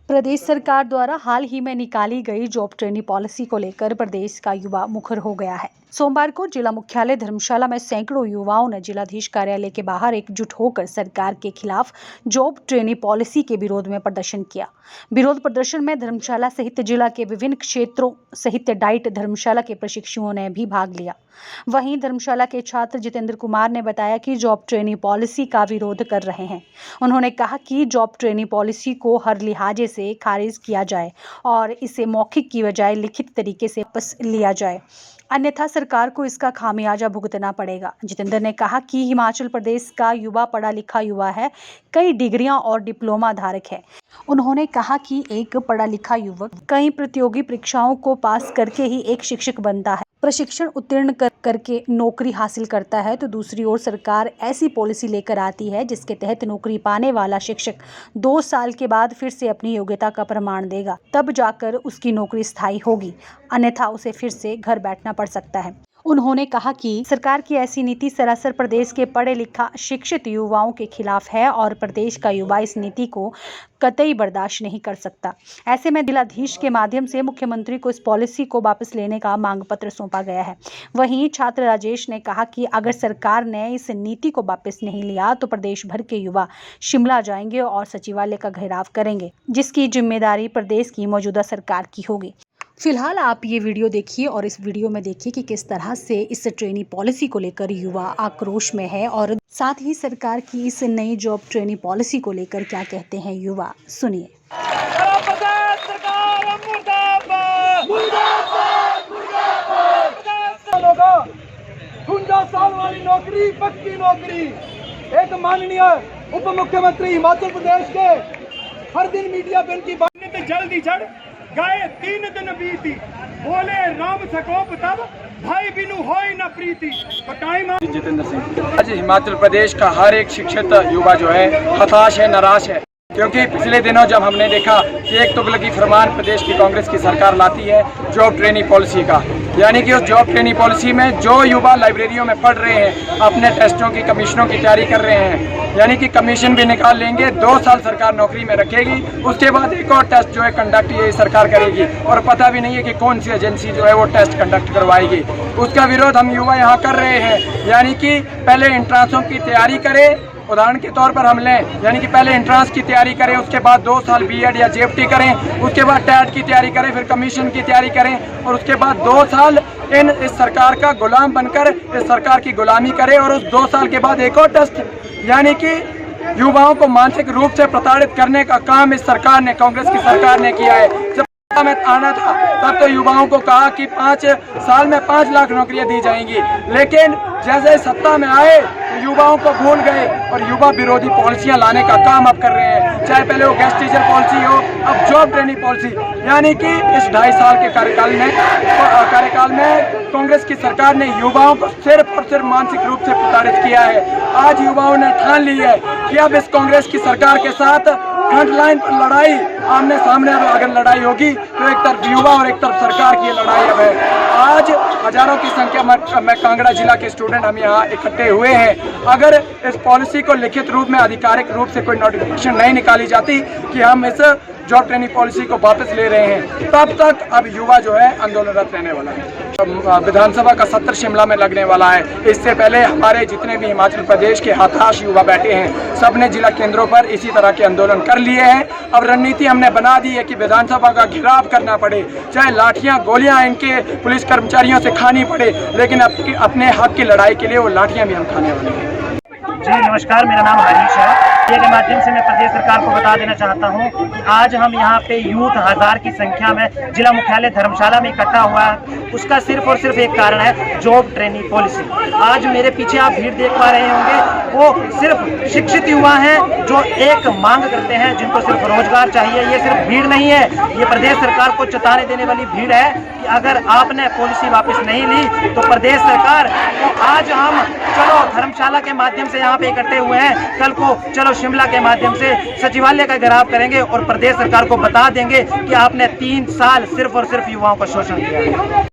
प्रदेश सरकार द्वारा हाल ही में निकाली गई जॉब ट्रेनिंग पॉलिसी को लेकर प्रदेश का युवा मुखर हो गया है। सोमवार को जिला मुख्यालय धर्मशाला में सैकड़ों युवाओं ने जिलाधीश कार्यालय के बाहर एकजुट होकर सरकार के खिलाफ जॉब ट्रेनिंग पॉलिसी के विरोध में प्रदर्शन किया। विरोध प्रदर्शन में धर्मशाला सहित जिला के विभिन्न क्षेत्रों सहित डाइट धर्मशाला के प्रशिक्षुओं ने भी भाग लिया। वहीं धर्मशाला के छात्र जितेंद्र कुमार ने बताया कि जॉब ट्रेनिंग पॉलिसी का विरोध कर रहे हैं। उन्होंने कहा कि जॉब ट्रेनिंग पॉलिसी को हर लिहाजे से खारिज किया जाए और इसे मौखिक की बजाय लिखित तरीके से वापस लिया जाए, अन्यथा सरकार को इसका खामियाजा भुगतना पड़ेगा। जितेंद्र ने कहा कि हिमाचल प्रदेश का युवा पढ़ा लिखा युवा है, कई डिग्रियां और डिप्लोमा धारक है। उन्होंने कहा कि एक पढ़ा लिखा युवक कई प्रतियोगी परीक्षाओं को पास करके ही एक शिक्षक बनता है, प्रशिक्षण उत्तीर्ण करके नौकरी हासिल करता है, तो दूसरी ओर सरकार ऐसी पॉलिसी लेकर आती है जिसके तहत नौकरी पाने वाला शिक्षक 2 साल के बाद फिर से अपनी योग्यता का प्रमाण देगा, तब जाकर उसकी नौकरी स्थायी होगी, अन्यथा उसे फिर से घर बैठना पड़ सकता है। उन्होंने कहा कि सरकार की ऐसी नीति सरासर प्रदेश के पढ़े लिखा शिक्षित युवाओं के खिलाफ है और प्रदेश का युवा इस नीति को कतई बर्दाश्त नहीं कर सकता। ऐसे में जिलाधीश के माध्यम से मुख्यमंत्री को इस पॉलिसी को वापस लेने का मांग पत्र सौंपा गया है। वहीं छात्र राजेश ने कहा कि अगर सरकार ने इस नीति को वापस नहीं लिया तो प्रदेश भर के युवा शिमला जाएंगे और सचिवालय का घेराव करेंगे, जिसकी जिम्मेदारी प्रदेश की मौजूदा सरकार की होगी। फिलहाल आप ये वीडियो देखिए और इस वीडियो में देखिए कि किस तरह से इस ट्रेनिंग पॉलिसी को लेकर युवा आक्रोश में है और साथ ही सरकार की इस नई जॉब ट्रेनिंग पॉलिसी को लेकर क्या कहते हैं युवा। सुनिए। 50 साल वाली नौकरी, पक्की नौकरी। एक माननीय उप मुख्यमंत्री हिमाचल प्रदेश के हर दिन मीडिया पे इनकी बात जल्दी चढ़ गए 3 दिन बीती, बोले राम सकोप तब भाई बिनु होई न प्रीति। जितेंद्र सिंह। आज हिमाचल प्रदेश का हर एक शिक्षित युवा जो है हताश है, निराश है, क्योंकि पिछले दिनों जब हमने देखा कि एक तुगलकी फरमान प्रदेश की कांग्रेस की सरकार लाती है जॉब ट्रेनिंग पॉलिसी का, यानी कि उस जॉब ट्रेनिंग पॉलिसी में जो युवा लाइब्रेरियों में पढ़ रहे हैं, अपने टेस्टों की कमीशनों की तैयारी कर रहे हैं, यानी कि कमीशन भी निकाल लेंगे, 2 साल सरकार नौकरी में रखेगी, उसके बाद एक और टेस्ट जो है कंडक्ट ये सरकार करेगी और पता भी नहीं है कि कौन सी एजेंसी जो है वो टेस्ट कंडक्ट करवाएगी। उसका विरोध हम युवा यहाँ कर रहे हैं, यानी कि पहले एंट्रांसों की तैयारी करें। उदाहरण के तौर पर हम लें, यानी कि पहले एंट्रांस की तैयारी करें, उसके बाद 2 साल बीएड या जेएफटी करें, उसके बाद टेट की तैयारी करें, फिर कमीशन की तैयारी करें और उसके बाद 2 साल इस सरकार का गुलाम बनकर इस सरकार की गुलामी करें और उस 2 साल के बाद एक और टेस्ट, यानी कि युवाओं को मानसिक रूप से प्रताड़ित करने का काम इस सरकार ने, कांग्रेस की सरकार ने किया है। जब में आना था तब तो युवाओं को कहा कि 5 साल में 5 लाख नौकरियां दी जाएंगी, लेकिन जैसे सत्ता में आए तो युवाओं को भूल गए और युवा विरोधी पॉलिसियां लाने का काम अब कर रहे हैं। चाहे पहले वो गेस्ट टीचर पॉलिसी हो, अब जॉब ट्रेनिंग पॉलिसी, यानी कि इस 2.5 साल के कार्यकाल में कांग्रेस की सरकार ने युवाओं को सिर्फ और सिर्फ मानसिक रूप से प्रताड़ित किया है। आज युवाओं ने ठान ली है कि अब इस कांग्रेस की सरकार के साथ फ्रंट लाइन पर लड़ाई, आमने सामने अगर लड़ाई होगी तो एक तरफ युवा और एक तरफ सरकार की लड़ाई अब है। आज हजारों की संख्या में कांगड़ा जिला के स्टूडेंट हम यहाँ इकट्ठे हुए हैं। अगर इस पॉलिसी को लिखित रूप में आधिकारिक रूप से कोई नोटिफिकेशन नहीं निकाली जाती कि हम इस जॉब ट्रेनिंग पॉलिसी को वापस ले रहे हैं, तब तक अब युवा जो है आंदोलनरत रहने वाला है। विधानसभा का सत्र शिमला में लगने वाला है। इससे पहले हमारे जितने भी हिमाचल प्रदेश के हताश युवा बैठे हैं, सबने जिला केंद्रों पर इसी तरह के आंदोलन कर लिए हैं। अब रणनीति हमने बना दी है कि विधानसभा का घेराव करना पड़े, चाहे लाठियां गोलियां इनके पुलिस कर्मचारियों से खानी पड़े, लेकिन अपने हक की लड़ाई के लिए वो लाठियां भी हम खाने वाले हैं। जी नमस्कार, मेरा नाम हरीश है। के माध्यम से मैं प्रदेश सरकार को बता देना चाहता हूं कि आज हम यहाँ पे यूथ 1000 की संख्या में जिला मुख्यालय धर्मशाला में इकट्ठा हुआ है। उसका सिर्फ और सिर्फ एक कारण है जॉब ट्रेनिंग पॉलिसी। आज मेरे पीछे आप भीड़ देख पा रहे होंगे, वो सिर्फ शिक्षित युवा हैं जो एक मांग करते हैं, जिनको सिर्फ रोजगार चाहिए। ये सिर्फ भीड़ नहीं है, ये प्रदेश सरकार को चेतावनी देने वाली भीड़ है कि अगर आपने पॉलिसी वापस नहीं ली तो प्रदेश सरकार को आज हम चलो धर्मशाला के माध्यम से यहाँ पे इकट्ठे हुए हैं, कल को चलो शिमला के माध्यम से सचिवालय का घेराव करेंगे और प्रदेश सरकार को बता देंगे कि आपने 3 साल सिर्फ और सिर्फ युवाओं का शोषण किया है।